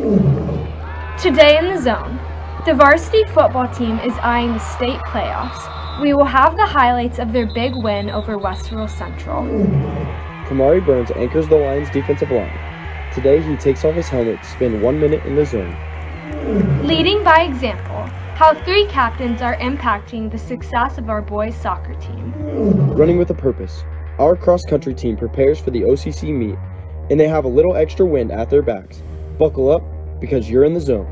Today in the zone, the varsity football team is eyeing the state playoffs. We will have the highlights of their big win over Westerville Central. Kamari Burns anchors the Lions' defensive line. Today he takes off his helmet to spend 1 minute in the zone. Leading by example, how 3 captains are impacting the success of our boys' soccer team. Running with a purpose. Our cross-country team prepares for the OCC meet, and they have a little extra wind at their backs. Buckle up, because you're in the zone.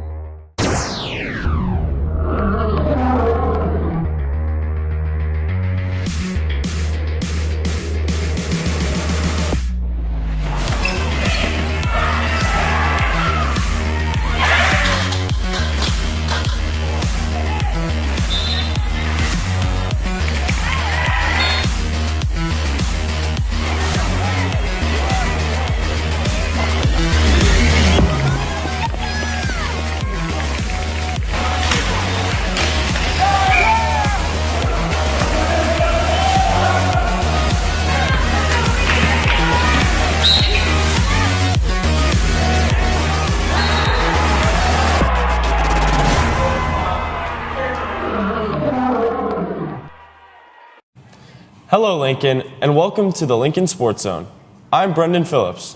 Hello Lincoln, and welcome to the Lincoln Sports Zone. I'm Brendan Phillips.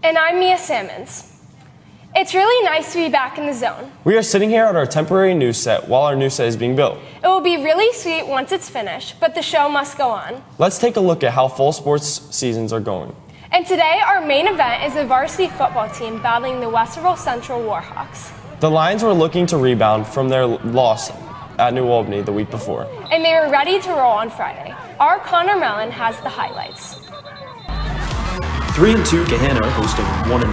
And I'm Mia Sammons. It's really nice to be back in the zone. We are sitting here at our temporary news set while our new set is being built. It will be really sweet once it's finished, but the show must go on. Let's take a look at how fall sports seasons are going. And today our main event is the varsity football team battling the Westerville Central Warhawks. The Lions were looking to rebound from their loss at New Albany the week before. And they were ready to roll on Friday. Our Connor Mellon has the highlights. 3-2 Gahanna hosting 1-5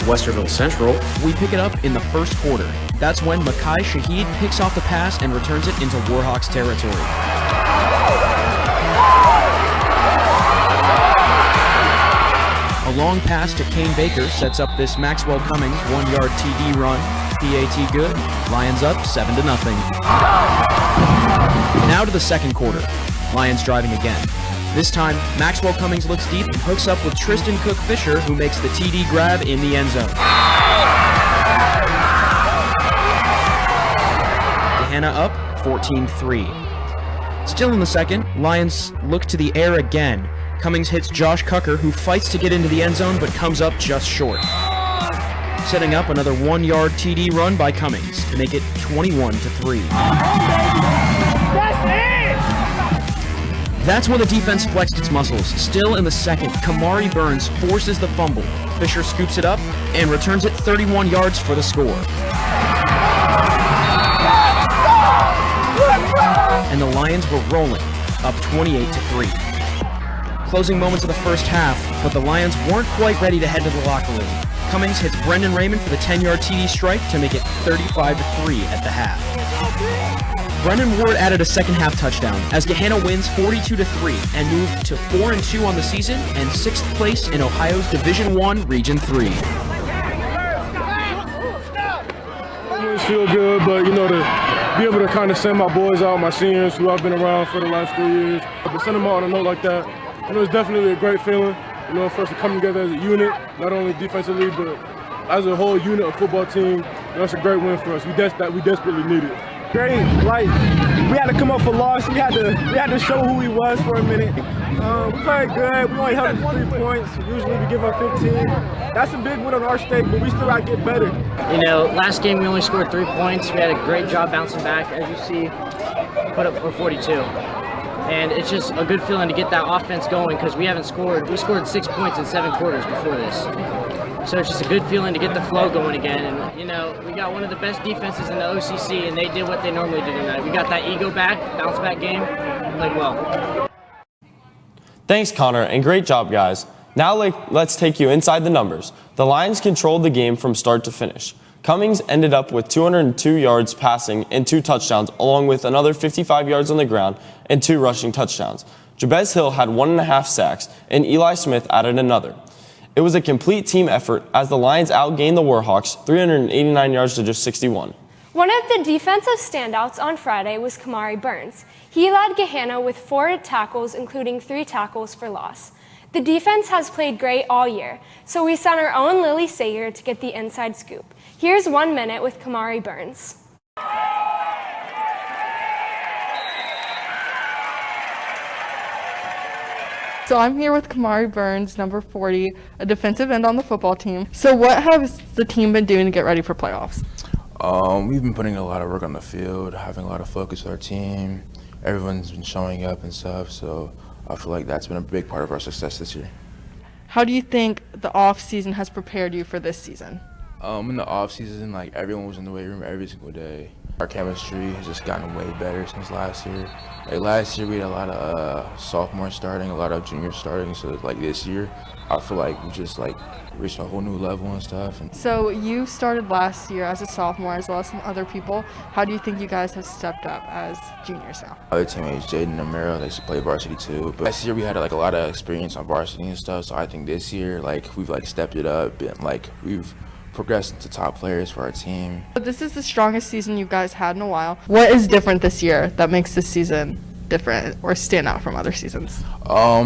Westerville Central. We pick it up in the first quarter. That's when Makai Shahid picks off the pass and returns it into Warhawks territory. A long pass to Kane Baker sets up this Maxwell Cummings 1-yard TD run. PAT good. Lions up 7-0. Now to the second quarter. Lions driving again. This time, Maxwell Cummings looks deep and hooks up with Tristan Cook-Fisher, who makes the TD grab in the end zone. Gahanna up 14-3. Still in the second, Lions look to the air again. Cummings hits Josh Cucker, who fights to get into the end zone but comes up just short. Setting up another 1-yard TD run by Cummings to make it 21-3. That's when the defense flexed its muscles. Still in the second, Kamari Burns forces the fumble. Fisher scoops it up and returns it 31 yards for the score. And the Lions were rolling, up 28-3. Closing moments of the first half, but the Lions weren't quite ready to head to the locker room. Cummings hits Brendan Raymond for the 10-yard TD strike to make it 35-3 at the half. Brendan Ward added a second-half touchdown as Gahanna wins 42-3 and moved to 4-2 on the season and 6th place in Ohio's Division I Region 3. It feel good, but to be able to kind of send my boys out, my seniors who I've been around for the last 3 years, but send them out on a note like that, it's definitely a great feeling. For us to come together as a unit, not only defensively, but as a whole unit, a football team. That's a great win for us. We desperately need it. Great, we had to come up for loss. We had to show who we was for a minute. We played good. We only held 3 points. Usually we give up 15. That's a big win on our stake, but we still got to get better. Last game we only scored 3 points. We had a great job bouncing back. As you see, put up for 42. And it's just a good feeling to get that offense going because we haven't scored. We scored 6 points in 7 quarters before this. So it's just a good feeling to get the flow going again. And, we got one of the best defenses in the OCC, and they did what they normally do tonight. We got that ego back, bounce back game, played well. Thanks, Connor, and great job, guys. Now let's take you inside the numbers. The Lions controlled the game from start to finish. Cummings ended up with 202 yards passing and 2 touchdowns, along with another 55 yards on the ground and 2 rushing touchdowns. Jabez Hill had 1.5 sacks, and Eli Smith added another. It was a complete team effort as the Lions outgained the Warhawks 389 yards to just 61. One of the defensive standouts on Friday was Kamari Burns. He led Gahanna with 4 tackles, including 3 tackles for loss. The defense has played great all year, so we sent our own Lily Sager to get the inside scoop. Here's 1 minute with Kamari Burns. So I'm here with Kamari Burns, number 40, a defensive end on the football team. So what has the team been doing to get ready for playoffs? We've been putting a lot of work on the field, having a lot of focus with our team. Everyone's been showing up and stuff, so I feel like that's been a big part of our success this year. How do you think the off season has prepared you for this season? In the off season, like everyone was in the weight room every single day. Our chemistry has just gotten way better since last year. Like last year, we had a lot of sophomores starting, a lot of juniors starting. So like this year, I feel like we just like reached a whole new level and stuff. And So you started last year as a sophomore as well as some other people. How do you think you guys have stepped up as juniors now? other teammates, Jaden and Amira, they used to play varsity too. But last year we had like a lot of experience on varsity and stuff. So I think this year, like we've like stepped it up and like we've progressed into top players for our team. But this is the strongest season you guys had in a while. What is different this year that makes this season different or stand out from other seasons?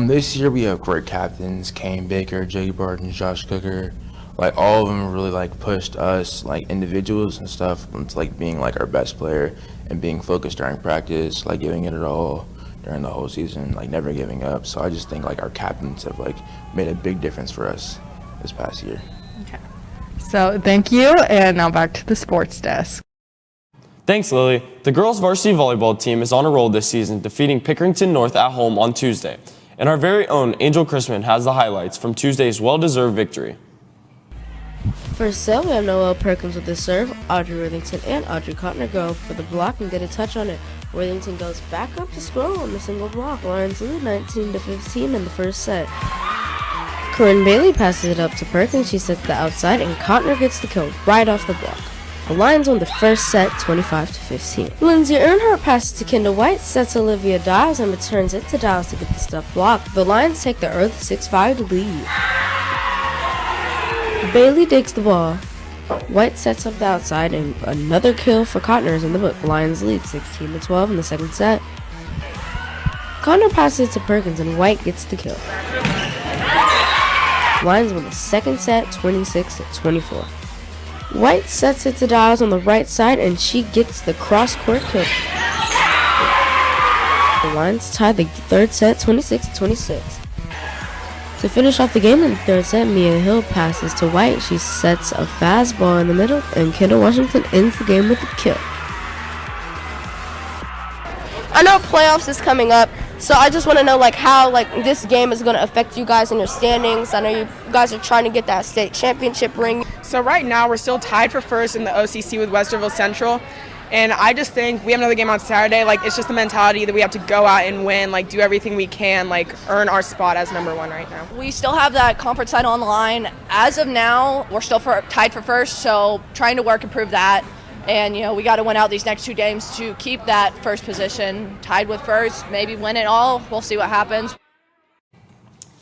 This year we have great captains, Kane Baker, Jay Barton, Josh Cooker. Like all of them really like pushed us like individuals and stuff into like being like our best player and being focused during practice, like giving it all during the whole season, like never giving up. So I just think like our captains have like made a big difference for us this past year. Okay. So thank you, and now back to the sports desk. Thanks, Lily. The girls' varsity volleyball team is on a roll this season, defeating Pickerington North at home on Tuesday. And our very own Angel Chrisman has the highlights from Tuesday's well-deserved victory. For set, we have Noelle Perkins with the serve, Audrey Worthington and Audrey Cotner go for the block and get a touch on it. Worthington goes back up to score on the single block. Lions lead 19-15 in the first set. Corinne Bailey passes it up to Perkins. She sets the outside and Cotner gets the kill right off the block. The Lions won the first set 25-15. Lindsay Earnhardt passes to Kendall White, sets Olivia Dials and returns it to Dials to get the stuff blocked. The Lions take the early 6-5 lead. Bailey digs the ball. White sets up the outside and another kill for Cotner is in the book. Lions lead 16-12 in the second set. Cotner passes it to Perkins and White gets the kill. Lions win the second set 26-24. White sets it to Dials on the right side and she gets the cross-court kill. The Lions tie the third set 26-26. To finish off the game in the third set, Mia Hill passes to White. She sets a fastball in the middle and Kendall Washington ends the game with a kill. I know playoffs is coming up, so I just want to know how this game is going to affect you guys in your standings. I know you guys are trying to get that state championship ring. So right now we're still tied for first in the OCC with Westerville Central, and I just think we have another game on Saturday. It's just the mentality that we have to go out and win, do everything we can, earn our spot as number one right now. We still have that conference title on the line. As of now, we're still tied for first, so trying to work and prove that. And, we got to win out these next two games to keep that first position tied with first, maybe win it all. We'll see what happens.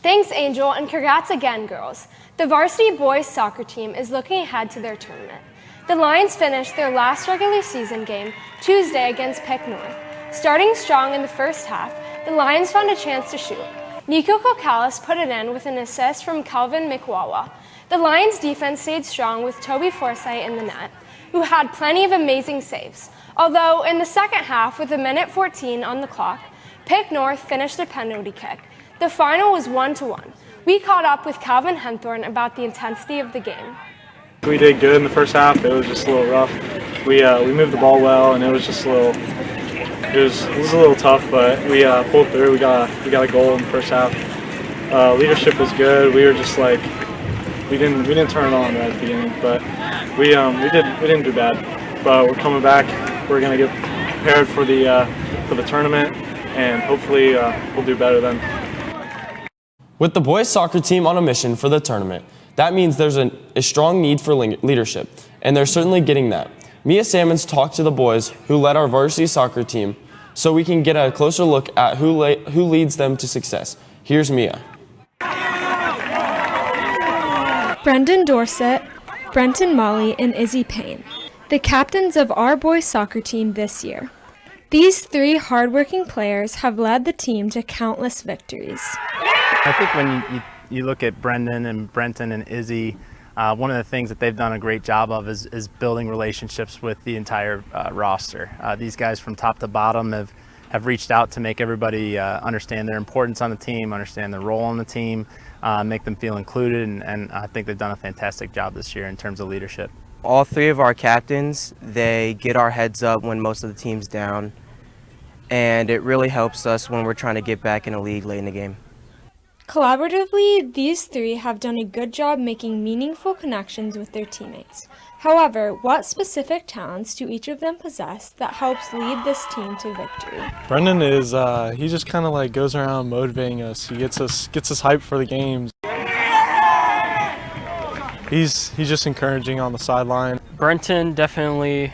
Thanks, Angel, and congrats again, girls. The varsity boys soccer team is looking ahead to their tournament. The Lions finished their last regular season game Tuesday against Pick North. Starting strong in the first half, the Lions found a chance to shoot. Nico Kokalis put it in with an assist from Calvin McWawa. The Lions defense stayed strong with Toby Forsythe in the net, who had plenty of amazing saves. Although in the second half, with a minute 14 on the clock, Pick North finished a penalty kick. The final was 1-1. We caught up with Calvin Henthorne about the intensity of the game. We did good in the first half. It was just a little rough. We moved the ball well, and it was just a little. It was a little tough, but we pulled through. We got a goal in the first half. Leadership was good. We were just we didn't turn it on right at the beginning, but we didn't do bad. But we're coming back. We're gonna get prepared for the tournament, and hopefully we'll do better then. With the boys soccer team on a mission for the tournament, that means there's a strong need for leadership, and they're certainly getting that. Mia Salmons talked to the boys who led our varsity soccer team so we can get a closer look at who leads them to success. Here's Mia. Brendan Dorsett, Brenton Molly, and Izzy Payne, the captains of our boys soccer team this year. These three hardworking players have led the team to countless victories. I think when you look at Brendan and Brenton and Izzy, one of the things that they've done a great job of is building relationships with the entire roster. These guys from top to bottom have reached out to make everybody understand their importance on the team, understand their role on the team, make them feel included, and I think they've done a fantastic job this year in terms of leadership. All three of our captains, they get our heads up when most of the team's down, and it really helps us when we're trying to get back in the league late in the game. Collaboratively, these three have done a good job making meaningful connections with their teammates. However, what specific talents do each of them possess that helps lead this team to victory? Brendan is, he just kind of like goes around motivating us. He gets us hyped for the games. He's just encouraging on the sideline. Brenton definitely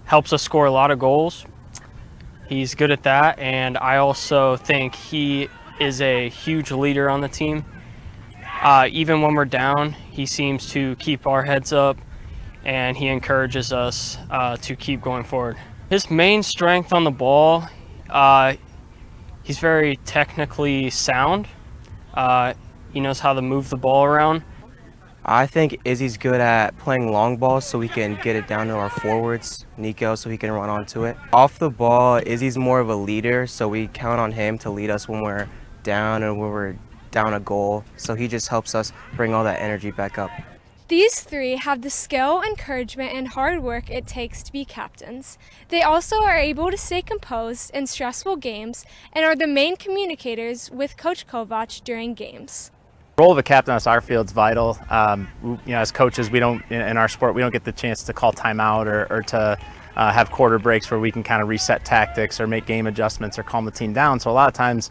helps us score a lot of goals. He's good at that, and I also think he is a huge leader on the team. Even when we're down, he seems to keep our heads up, and he encourages us to keep going forward. His main strength on the ball, he's very technically sound. He knows how to move the ball around. I think Izzy's good at playing long balls so we can get it down to our forwards, Nico, so he can run onto it. Off the ball, Izzy's more of a leader, so we count on him to lead us when we're down and when we're down a goal. So he just helps us bring all that energy back up. These three have the skill, encouragement, and hard work it takes to be captains. They also are able to stay composed in stressful games and are the main communicators with Coach Kovac during games. The role of a captain on our field is vital. As coaches, we don't, in our sport, we don't get the chance to call timeout or to have quarter breaks where we can kind of reset tactics or make game adjustments or calm the team down. So a lot of times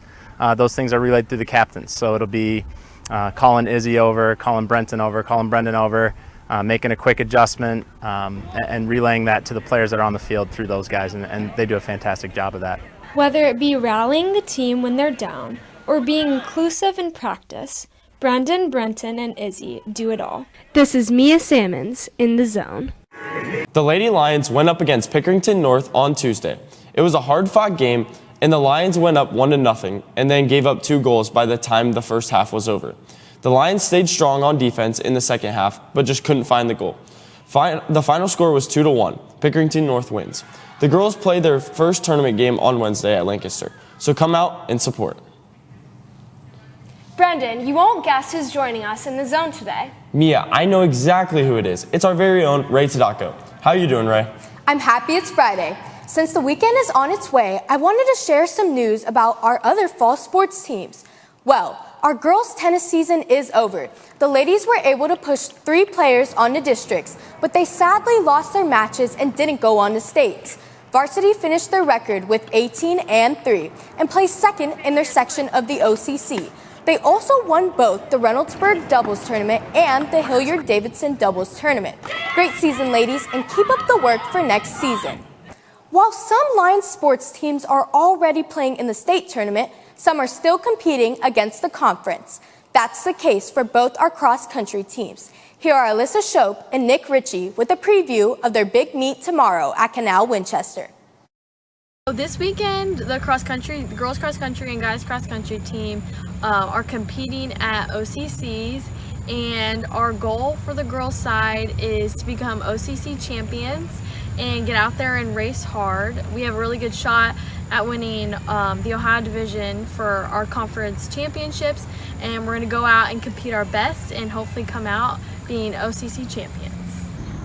those things are relayed through the captains. So it'll be calling Izzy over, calling Brenton over, calling Brendan over, making a quick adjustment and relaying that to the players that are on the field through those guys, and they do a fantastic job of that. Whether it be rallying the team when they're down or being inclusive in practice, Brendan, Brenton, and Izzy do it all. This is Mia Salmons in the zone. The Lady Lions went up against Pickerington North on Tuesday. It was a hard-fought game, and the Lions went up 1-0 and then gave up 2 goals by the time the first half was over. The Lions stayed strong on defense in the second half, but just couldn't find the goal. The final score was 2-1. Pickerington North wins. The girls play their first tournament game on Wednesday at Lancaster, so come out and support. Brendan, you won't guess who's joining us in the zone today. Mia, I know exactly who it is. It's our very own Ray Tadako. How are you doing, Ray? I'm happy it's Friday. Since the weekend is on its way, I wanted to share some news about our other fall sports teams. Well, our girls' tennis season is over. The ladies were able to push 3 players on to districts, but they sadly lost their matches and didn't go on to states. Varsity finished their record with 18-3 and placed second in their section of the OCC. They also won both the Reynoldsburg Doubles Tournament and the Hilliard-Davidson Doubles Tournament. Great season, ladies, and keep up the work for next season. While some Lions sports teams are already playing in the state tournament, some are still competing against the conference. That's the case for both our cross-country teams. Here are Alyssa Shope and Nick Ritchie with a preview of their big meet tomorrow at Canal Winchester. This weekend, the girls cross-country and guys cross-country team are competing at OCCs, and our goal for the girls side is to become OCC champions and get out there and race hard. We have a really good shot at winning the Ohio division for our conference championships, and we're going to go out and compete our best and hopefully come out being OCC champions.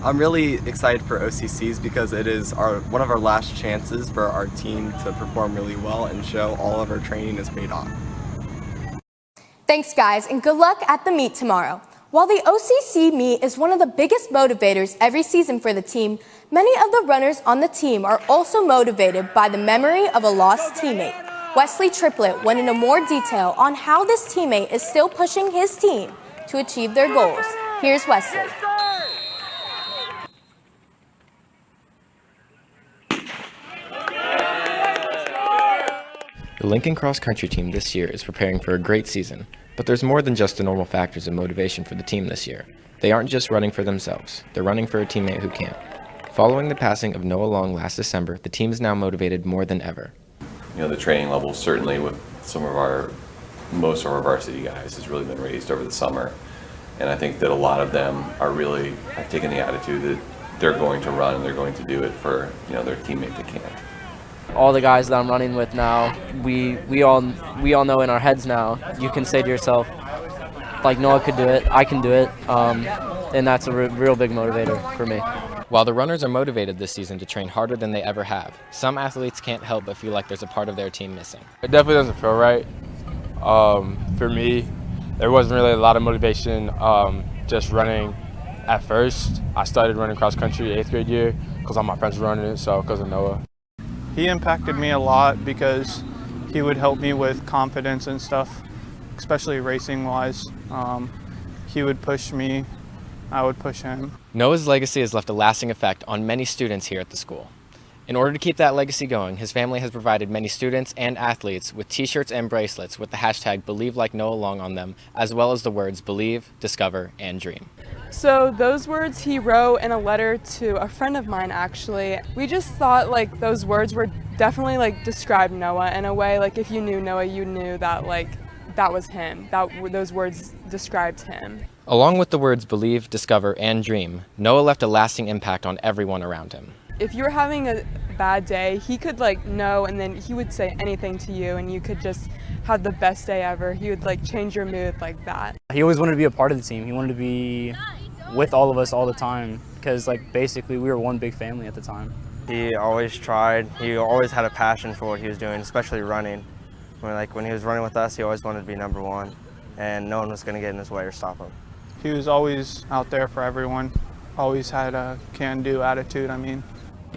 I'm really excited for OCCs because it is one of our last chances for our team to perform really well and show all of our training is paid off. Thanks, guys, and good luck at the meet tomorrow. While the OCC meet is one of the biggest motivators every season for the team, many of the runners on the team are also motivated by the memory of a lost teammate. Wesley Triplett went into more detail on how this teammate is still pushing his team to achieve their goals. Here's Wesley. The Lincoln Cross Country team this year is preparing for a great season, but there's more than just the normal factors of motivation for the team this year. They aren't just running for themselves, they're running for a teammate who can't. Following the passing of Noah Long last December, the team is now motivated more than ever. You know, the training level, certainly with most of our varsity guys, has really been raised over the summer. And I think that a lot of them have taken the attitude that they're going to run and they're going to do it for, their teammate that can't. All the guys that I'm running with now, we all know in our heads now, you can say to yourself, like, Noah could do it, I can do it, and that's a real big motivator for me. While the runners are motivated this season to train harder than they ever have, some athletes can't help but feel like there's a part of their team missing. It definitely doesn't feel right. For me, there wasn't really a lot of motivation just running at first. I started running cross country 8th grade year because all my friends were running it, so because of Noah. He impacted me a lot because he would help me with confidence and stuff, especially racing wise. He would push me, I would push him. Noah's legacy has left a lasting effect on many students here at the school. In order to keep that legacy going, his family has provided many students and athletes with t-shirts and bracelets with the hashtag #BelieveLikeNoahLong on them, as well as the words believe, discover, and dream. So those words he wrote in a letter to a friend of mine, actually. We just thought like those words were definitely like describe Noah in a way. Like if you knew Noah, you knew that like that was him. Those words described him. Along with the words believe, discover, and dream, Noah left a lasting impact on everyone around him. If you were having a bad day, he could like know, and then he would say anything to you and you could just have the best day ever. He would like change your mood like that. He always wanted to be a part of the team. He wanted to be with all of us all the time because like basically we were one big family at the time. He always tried. He always had a passion for what he was doing, especially running. When he was running with us, he always wanted to be number one, and no one was going to get in his way or stop him. He was always out there for everyone, always had a can-do attitude,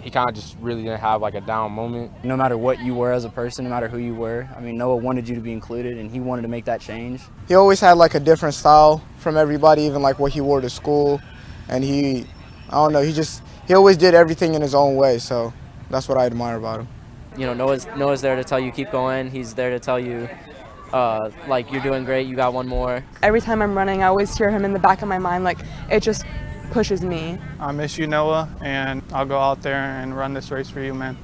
He kind of just really didn't have like a down moment. No matter what you were as a person, no matter who you were, Noah wanted you to be included and he wanted to make that change. He always had like a different style from everybody, even like what he wore to school. And he always did everything in his own way, so that's what I admire about him. Noah's there to tell you keep going. He's there to tell you like you're doing great, you got one more. Every time I'm running, I always hear him in the back of my mind, like it just pushes me. I miss you, Noah, and I'll go out there and run this race for you, man.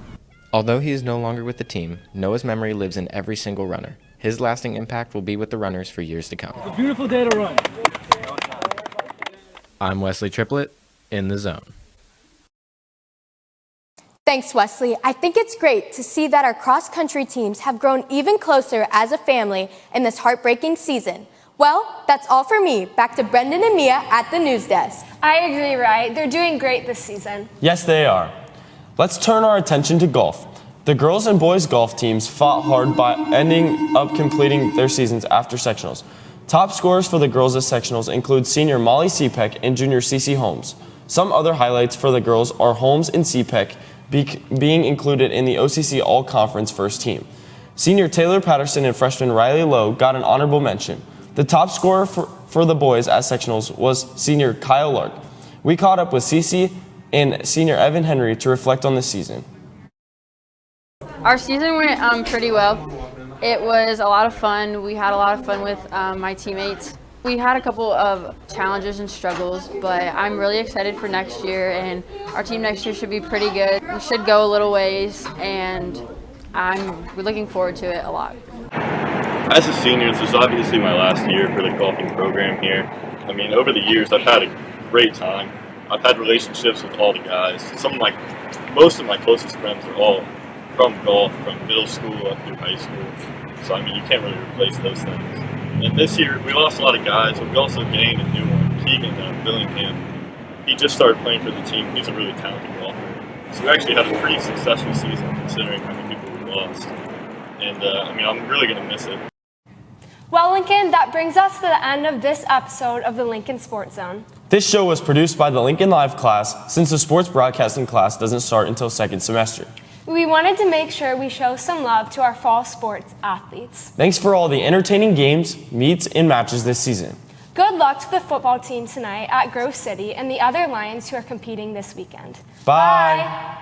Although he is no longer with the team, Noah's memory lives in every single runner. His lasting impact will be with the runners for years to come. It's a beautiful day to run. I'm Wesley Triplett, in the zone. Thanks, Wesley. I think it's great to see that our cross-country teams have grown even closer as a family in this heartbreaking season. Well, that's all for me. Back to Brendan and Mia at the news desk. I agree, Rai. They're doing great this season. Yes, they are. Let's turn our attention to golf. The girls and boys golf teams fought hard by ending up completing their seasons after sectionals. Top scorers for the girls at sectionals include senior Molly Seepeck and junior Cece Holmes. Some other highlights for the girls are Holmes and Seepeck being included in the OCC All-Conference first team. Senior Taylor Patterson and freshman Riley Lowe got an honorable mention. The top scorer for the boys at sectionals was senior Kyle Lark. We caught up with Cece and senior Evan Henry to reflect on this season. Our season went pretty well. It was a lot of fun. We had a lot of fun with my teammates. We had a couple of challenges and struggles, but I'm really excited for next year, and our team next year should be pretty good. We should go a little ways, and we're looking forward to it a lot. As a senior, this is obviously my last year for the golfing program here. Over the years, I've had a great time. I've had relationships with all the guys. Most of my closest friends are all from golf, from middle school up through high school. So, you can't really replace those things. And this year, we lost a lot of guys, but we also gained a new one, Keegan Billingham. He just started playing for the team. He's a really talented golfer. So we actually had a pretty successful season considering how many people we lost. And, I'm really going to miss it. Well, Lincoln, that brings us to the end of this episode of the Lincoln Sports Zone. This show was produced by the Lincoln Live class since the sports broadcasting class doesn't start until second semester. We wanted to make sure we show some love to our fall sports athletes. Thanks for all the entertaining games, meets, and matches this season. Good luck to the football team tonight at Grove City and the other Lions who are competing this weekend. Bye.